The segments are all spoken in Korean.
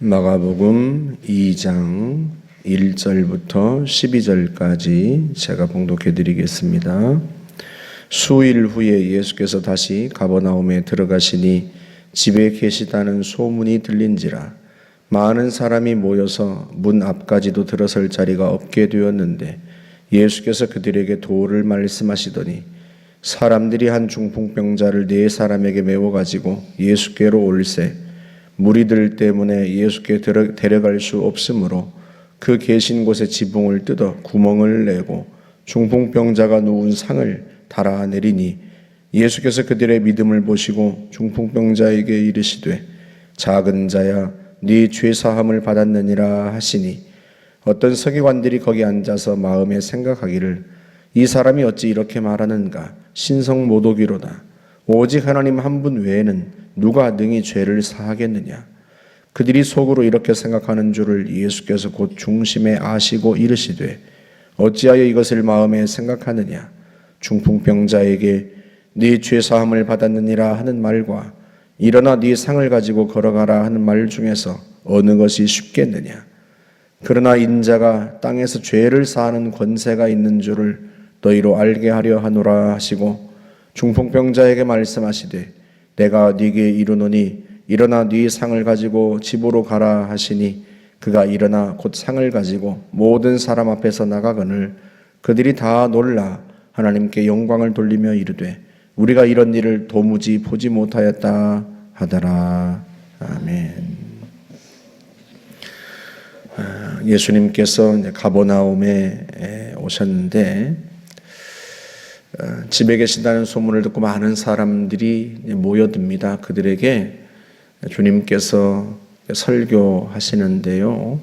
마가복음 2장 1절부터 12절까지 제가 봉독해 드리겠습니다. 수일 후에 예수께서 다시 가버나움에 들어가시니 집에 계시다는 소문이 들린지라 많은 사람이 모여서 문 앞까지도 들어설 자리가 없게 되었는데 예수께서 그들에게 도를 말씀하시더니 사람들이 한 중풍병자를 4사람에게 메워 가지고 예수께로 올세 무리들 때문에 예수께 데려갈 수 없으므로 그 계신 곳에 지붕을 뜯어 구멍을 내고 중풍병자가 누운 상을 달아내리니 예수께서 그들의 믿음을 보시고 중풍병자에게 이르시되 작은 자야 네 죄사함을 받았느니라 하시니 어떤 서기관들이 거기 앉아서 마음에 생각하기를 이 사람이 어찌 이렇게 말하는가 신성 모독이로다 오직 하나님 한 분 외에는 누가 능히 죄를 사하겠느냐. 그들이 속으로 이렇게 생각하는 줄을 예수께서 곧 중심에 아시고 이르시되 어찌하여 이것을 마음에 생각하느냐. 중풍병자에게 네 죄사함을 받았느니라 하는 말과 일어나 네 상을 가지고 걸어가라 하는 말 중에서 어느 것이 쉽겠느냐. 그러나 인자가 땅에서 죄를 사하는 권세가 있는 줄을 너희로 알게 하려 하노라 하시고 중풍병자에게 말씀하시되 내가 네게 이르노니 일어나 네 상을 가지고 집으로 가라 하시니 그가 일어나 곧 상을 가지고 모든 사람 앞에서 나가거늘 그들이 다 놀라 하나님께 영광을 돌리며 이르되 우리가 이런 일을 도무지 보지 못하였다 하더라. 아멘. 예수님께서 가버나움에 오셨는데 집에 계신다는 소문을 듣고 많은 사람들이 모여듭니다. 그들에게 주님께서 설교하시는데요.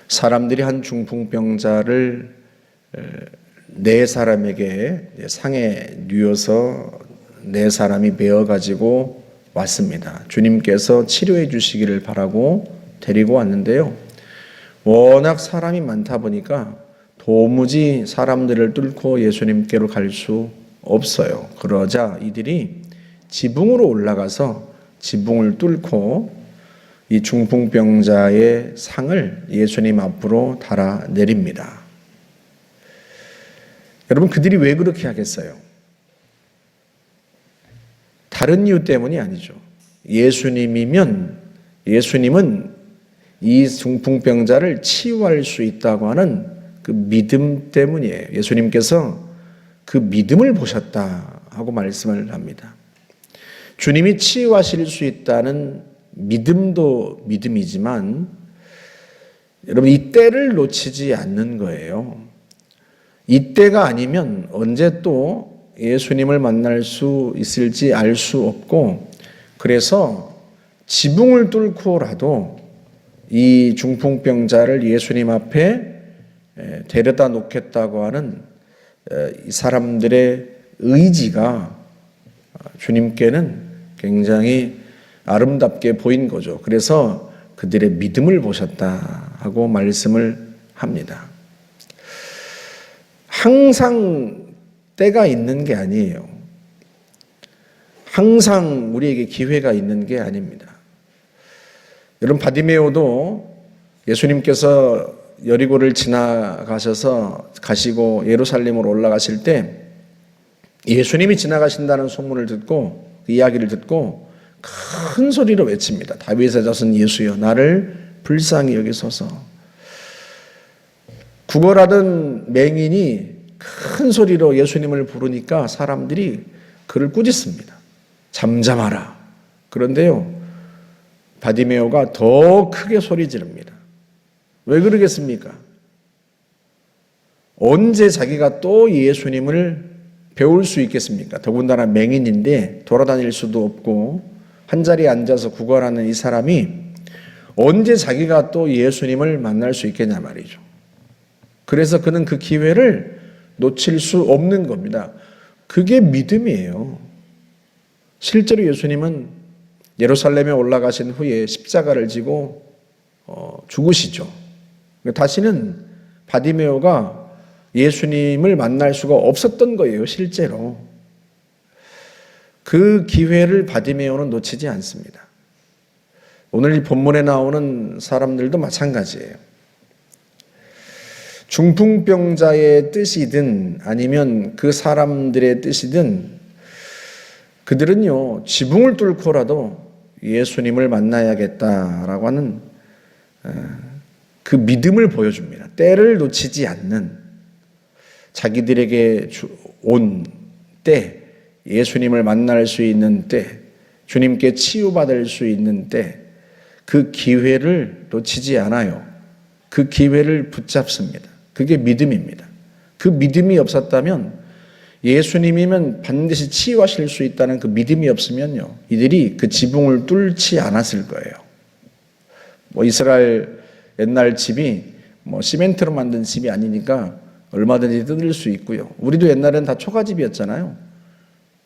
사람들이 한 중풍병자를 4사람에게 상에 뉘어서 4사람이 베어가지고 왔습니다. 주님께서 치료해 주시기를 바라고 데리고 왔는데요. 워낙 사람이 많다 보니까 도무지 사람들을 뚫고 예수님께로 갈 수 없어요. 그러자 이들이 지붕으로 올라가서 지붕을 뚫고 이 중풍병자의 상을 예수님 앞으로 달아내립니다. 여러분 그들이 왜 그렇게 하겠어요? 다른 이유 때문이 아니죠. 예수님은 이 중풍병자를 치유할 수 있다고 하는 그 믿음 때문이에요. 예수님께서 그 믿음을 보셨다 하고 말씀을 합니다. 주님이 치유하실 수 있다는 믿음도 믿음이지만 여러분 이 때를 놓치지 않는 거예요. 이 때가 아니면 언제 또 예수님을 만날 수 있을지 알 수 없고 그래서 지붕을 뚫고라도 이 중풍병자를 예수님 앞에 데려다 놓겠다고 하는 이 사람들의 의지가 주님께는 굉장히 아름답게 보인 거죠. 그래서 그들의 믿음을 보셨다 하고 말씀을 합니다. 항상 때가 있는 게 아니에요. 항상 우리에게 기회가 있는 게 아닙니다. 여러분 바디메오도 예수님께서 여리고를 가시고 예루살렘으로 올라가실 때 예수님이 지나가신다는 소문을 듣고 그 이야기를 듣고 큰 소리로 외칩니다. 다윗의 자손 예수여 나를 불쌍히 여기소서. 구걸하던 맹인이 큰 소리로 예수님을 부르니까 사람들이 그를 꾸짖습니다. 잠잠하라. 그런데요 바디메오가 더 크게 소리 지릅니다. 왜 그러겠습니까? 언제 자기가 또 예수님을 배울 수 있겠습니까? 더군다나 맹인인데 돌아다닐 수도 없고 한자리에 앉아서 구걸하는 이 사람이 언제 자기가 또 예수님을 만날 수 있겠냐 말이죠. 그래서 그는 그 기회를 놓칠 수 없는 겁니다. 그게 믿음이에요. 실제로 예수님은 예루살렘에 올라가신 후에 십자가를 지고 죽으시죠. 다시는 바디메오가 예수님을 만날 수가 없었던 거예요. 실제로. 그 기회를 바디메오는 놓치지 않습니다. 오늘 이 본문에 나오는 사람들도 마찬가지예요. 중풍병자의 뜻이든 아니면 그 사람들의 뜻이든 그들은요, 지붕을 뚫고라도 예수님을 만나야겠다라고 하는 그 믿음을 보여줍니다. 때를 놓치지 않는, 자기들에게 온 때, 예수님을 만날 수 있는 때, 주님께 치유받을 수 있는 때, 그 기회를 놓치지 않아요. 그 기회를 붙잡습니다. 그게 믿음입니다. 그 믿음이 없었다면, 예수님이면 반드시 치유하실 수 있다는 그 믿음이 없으면요, 이들이 그 지붕을 뚫지 않았을 거예요. 이스라엘 옛날 집이 시멘트로 만든 집이 아니니까 얼마든지 뜯을 수 있고요. 우리도 옛날엔 다 초가집이었잖아요.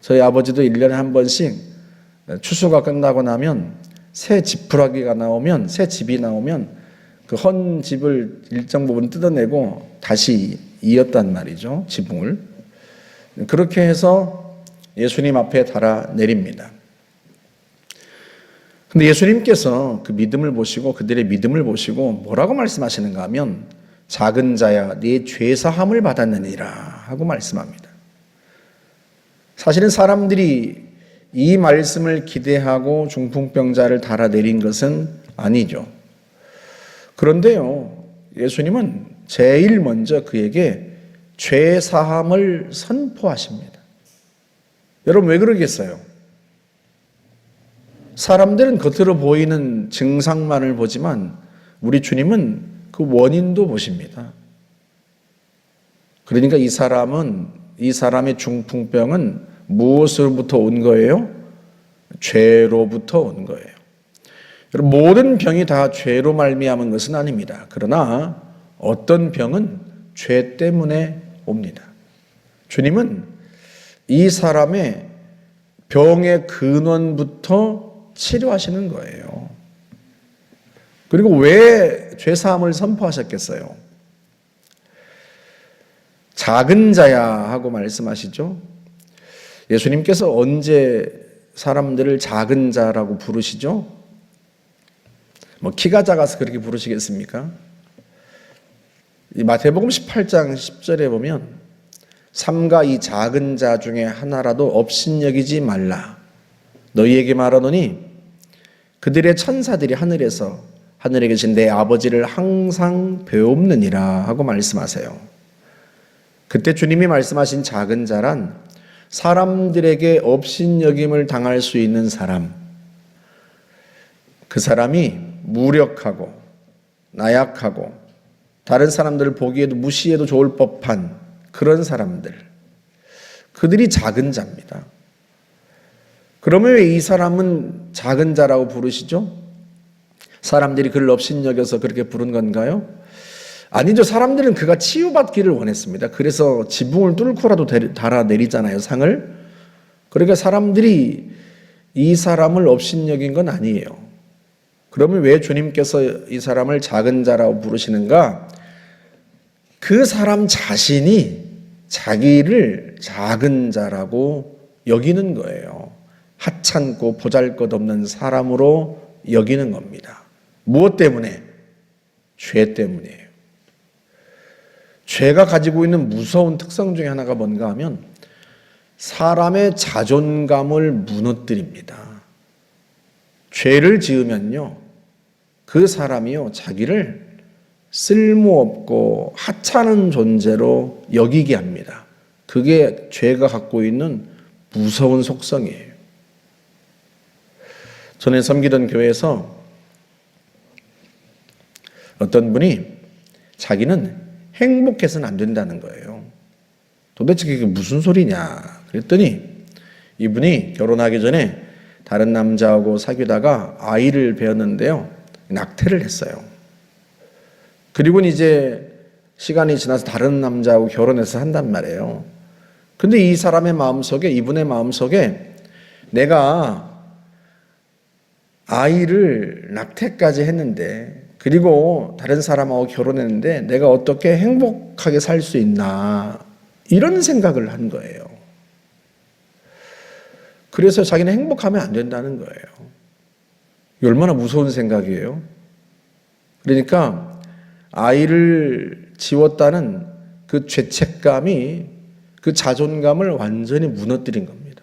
저희 아버지도 1년에 한 번씩 추수가 끝나고 나면 새 지푸라기가 나오면, 새 집이 나오면 그 헌 집을 일정 부분 뜯어내고 다시 이었단 말이죠, 지붕을. 그렇게 해서 예수님 앞에 달아 내립니다. 근데 예수님께서 그 믿음을 보시고, 그들의 믿음을 보시고 뭐라고 말씀하시는가 하면, 작은 자야 네 죄사함을 받았느니라 하고 말씀합니다. 사실은 사람들이 이 말씀을 기대하고 중풍병자를 달아내린 것은 아니죠. 그런데요, 예수님은 제일 먼저 그에게 죄사함을 선포하십니다. 여러분, 왜 그러겠어요? 사람들은 겉으로 보이는 증상만을 보지만 우리 주님은 그 원인도 보십니다. 그러니까 이 사람의 중풍병은 무엇으로부터 온 거예요? 죄로부터 온 거예요. 여러분, 모든 병이 다 죄로 말미암은 것은 아닙니다. 그러나 어떤 병은 죄 때문에 옵니다. 주님은 이 사람의 병의 근원부터 치료하시는 거예요. 그리고 왜 죄사함을 선포하셨겠어요? 작은 자야 하고 말씀하시죠. 예수님께서 언제 사람들을 작은 자라고 부르시죠? 키가 작아서 그렇게 부르시겠습니까? 이 마태복음 18장 10절에 보면, 삼가 이 작은 자 중에 하나라도 업신여기지 말라. 너희에게 말하노니 그들의 천사들이 하늘에 계신 내 아버지를 항상 배웁느니라 하고 말씀하세요. 그때 주님이 말씀하신 작은 자란 사람들에게 업신여김을 당할 수 있는 사람, 그 사람이 무력하고 나약하고 다른 사람들을 보기에도 무시해도 좋을 법한 그런 사람들, 그들이 작은 자입니다. 그러면 왜 이 사람은 작은 자라고 부르시죠? 사람들이 그를 업신여겨서 그렇게 부른 건가요? 아니죠. 사람들은 그가 치유받기를 원했습니다. 그래서 지붕을 뚫고라도 달아내리잖아요, 상을. 그러니까 사람들이 이 사람을 업신여긴 건 아니에요. 그러면 왜 주님께서 이 사람을 작은 자라고 부르시는가? 그 사람 자신이 자기를 작은 자라고 여기는 거예요. 하찮고 보잘것없는 사람으로 여기는 겁니다. 무엇 때문에? 죄 때문이에요. 죄가 가지고 있는 무서운 특성 중에 하나가 뭔가 하면 사람의 자존감을 무너뜨립니다. 죄를 지으면요, 그 사람이요, 자기를 쓸모없고 하찮은 존재로 여기게 합니다. 그게 죄가 갖고 있는 무서운 속성이에요. 전에 섬기던 교회에서 어떤 분이 자기는 행복해서는 안 된다는 거예요. 도대체 그게 무슨 소리냐 그랬더니, 이분이 결혼하기 전에 다른 남자하고 사귀다가 아이를 배웠는데요, 낙태를 했어요. 그리고 이제 시간이 지나서 다른 남자하고 결혼해서 한단 말이에요. 근데 이 사람의 마음속에, 이분의 마음속에, 내가 아이를 낙태까지 했는데, 그리고 다른 사람하고 결혼했는데 내가 어떻게 행복하게 살 수 있나, 이런 생각을 한 거예요. 그래서 자기는 행복하면 안 된다는 거예요. 얼마나 무서운 생각이에요. 그러니까 아이를 지웠다는 그 죄책감이 그 자존감을 완전히 무너뜨린 겁니다.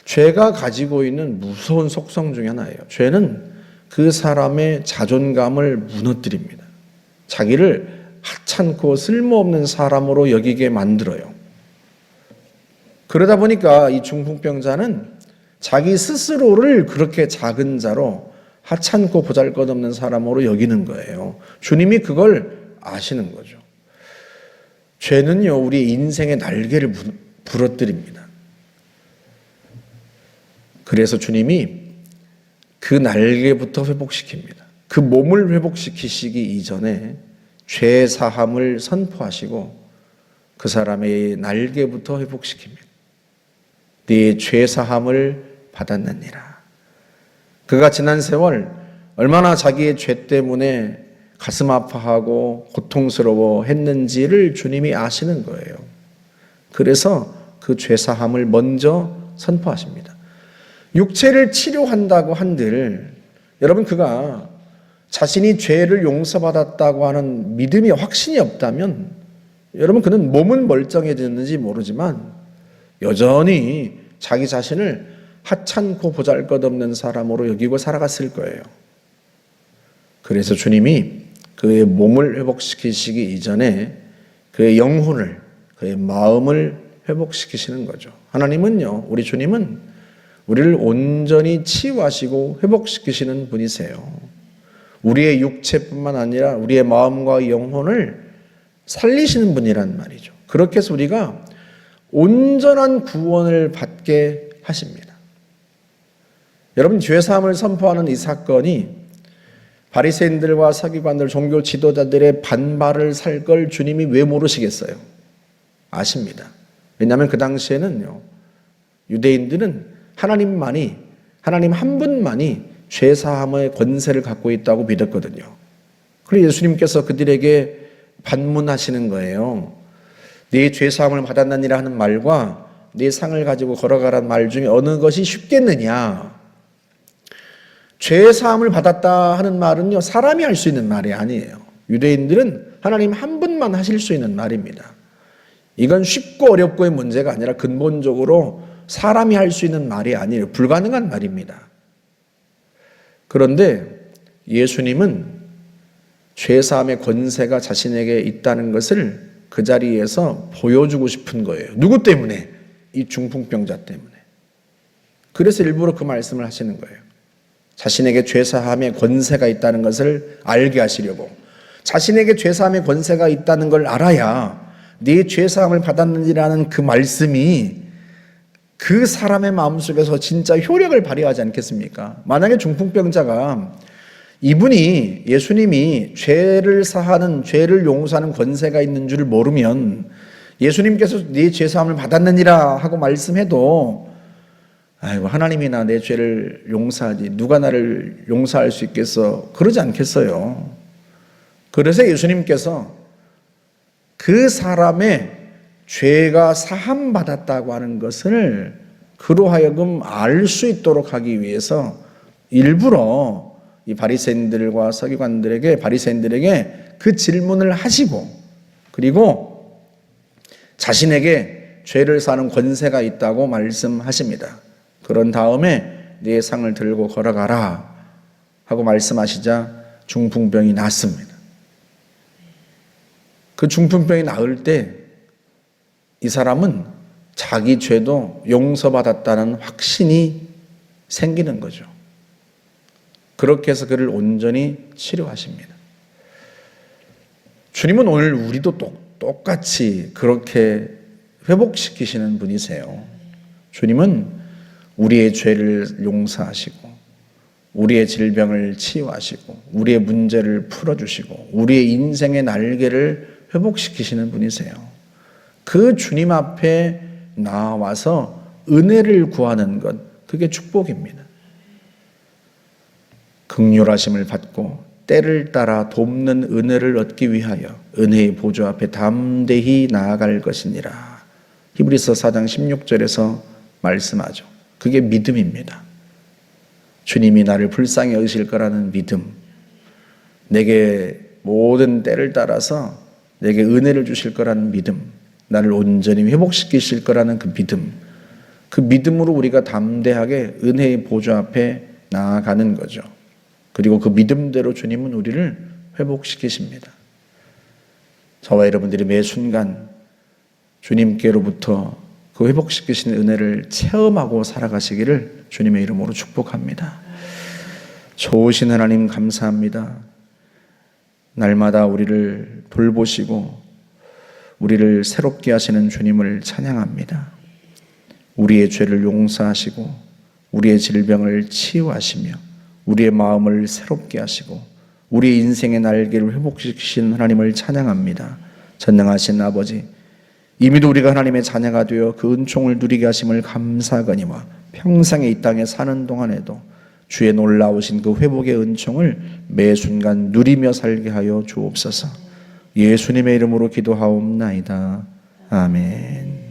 죄가 가지고 있는 무서운 속성 중에 하나예요. 죄는 그 사람의 자존감을 무너뜨립니다. 자기를 하찮고 쓸모없는 사람으로 여기게 만들어요. 그러다 보니까 이 중풍병자는 자기 스스로를 그렇게 작은 자로 하찮고 보잘것없는 사람으로 여기는 거예요. 주님이 그걸 아시는 거죠. 죄는요, 우리 인생의 날개를 부러뜨립니다. 그래서 주님이 그 날개부터 회복시킵니다. 그 몸을 회복시키시기 이전에 죄 사함을 선포하시고 그 사람의 날개부터 회복시킵니다. 네 죄 사함을 받았느니라. 그가 지난 세월 얼마나 자기의 죄 때문에 가슴 아파하고 고통스러워 했는지를 주님이 아시는 거예요. 그래서 그 죄 사함을 먼저 선포하십니다. 육체를 치료한다고 한들 여러분, 그가 자신이 죄를 용서받았다고 하는 믿음이 확신이 없다면 여러분, 그는 몸은 멀쩡해졌는지 모르지만 여전히 자기 자신을 하찮고 보잘것없는 사람으로 여기고 살아갔을 거예요. 그래서 주님이 그의 몸을 회복시키시기 이전에 그의 영혼을, 그의 마음을 회복시키시는 거죠. 하나님은요, 우리 주님은 우리를 온전히 치유하시고 회복시키시는 분이세요. 우리의 육체뿐만 아니라 우리의 마음과 영혼을 살리시는 분이란 말이죠. 그렇게 해서 우리가 온전한 구원을 받게 하십니다. 여러분, 죄사함을 선포하는 이 사건이 바리새인들과 서기관들, 종교 지도자들의 반발을 살 걸 주님이 왜 모르시겠어요? 아십니다. 왜냐하면 그 당시에는요, 유대인들은 하나님 한 분만이 죄사함의 권세를 갖고 있다고 믿었거든요. 그래서 예수님께서 그들에게 반문하시는 거예요. 네 죄사함을 받았느니라 하는 말과 네 상을 가지고 걸어가라는 말 중에 어느 것이 쉽겠느냐? 죄사함을 받았다 하는 말은요, 사람이 할 수 있는 말이 아니에요. 유대인들은 하나님 한 분만 하실 수 있는 말입니다. 이건 쉽고 어렵고의 문제가 아니라 근본적으로 사람이 할 수 있는 말이 아니에요. 불가능한 말입니다. 그런데 예수님은 죄사함의 권세가 자신에게 있다는 것을 그 자리에서 보여주고 싶은 거예요. 누구 때문에? 이 중풍병자 때문에. 그래서 일부러 그 말씀을 하시는 거예요. 자신에게 죄사함의 권세가 있다는 것을 알게 하시려고. 자신에게 죄사함의 권세가 있다는 걸 알아야 네 죄사함을 받았느니라는 그 말씀이 그 사람의 마음속에서 진짜 효력을 발휘하지 않겠습니까? 만약에 중풍병자가 이분이, 예수님이 죄를 사하는, 죄를 용서하는 권세가 있는 줄을 모르면 예수님께서 네 죄사함을 받았느니라 하고 말씀해도 아이고, 하나님이나 내 죄를 용서하지 누가 나를 용서할 수 있겠어, 그러지 않겠어요. 그래서 예수님께서 그 사람의 죄가 사함받았다고 하는 것을 그로 하여금 알 수 있도록 하기 위해서 일부러 이 바리새인들과 서기관들에게, 바리새인들에게 그 질문을 하시고, 그리고 자신에게 죄를 사는 권세가 있다고 말씀하십니다. 그런 다음에 네 상을 들고 걸어가라 하고 말씀하시자 중풍병이 낫습니다. 그 중풍병이 나을 때 이 사람은 자기 죄도 용서받았다는 확신이 생기는 거죠. 그렇게 해서 그를 온전히 치료하십니다. 주님은 오늘 우리도 똑같이 그렇게 회복시키시는 분이세요. 주님은 우리의 죄를 용서하시고, 우리의 질병을 치유하시고, 우리의 문제를 풀어주시고, 우리의 인생의 날개를 회복시키시는 분이세요. 그 주님 앞에 나와서 은혜를 구하는 것, 그게 축복입니다. 긍휼하심을 받고 때를 따라 돕는 은혜를 얻기 위하여 은혜의 보좌 앞에 담대히 나아갈 것이니라. 히브리서 4장 16절에서 말씀하죠. 그게 믿음입니다. 주님이 나를 불쌍히 여기실 거라는 믿음, 내게 모든 때를 따라서 내게 은혜를 주실 거라는 믿음, 나를 온전히 회복시키실 거라는 그 믿음, 그 믿음으로 우리가 담대하게 은혜의 보좌 앞에 나아가는 거죠. 그리고 그 믿음대로 주님은 우리를 회복시키십니다. 저와 여러분들이 매 순간 주님께로부터 그 회복시키신 은혜를 체험하고 살아가시기를 주님의 이름으로 축복합니다. 좋으신 하나님 감사합니다. 날마다 우리를 돌보시고 우리를 새롭게 하시는 주님을 찬양합니다. 우리의 죄를 용서하시고 우리의 질병을 치유하시며 우리의 마음을 새롭게 하시고 우리의 인생의 날개를 회복시키신 하나님을 찬양합니다. 전능하신 아버지, 이미도 우리가 하나님의 자녀가 되어 그 은총을 누리게 하심을 감사하거니와 평생에 이 땅에 사는 동안에도 주의 놀라우신 그 회복의 은총을 매 순간 누리며 살게 하여 주옵소서. 예수님의 이름으로 기도하옵나이다. 아멘.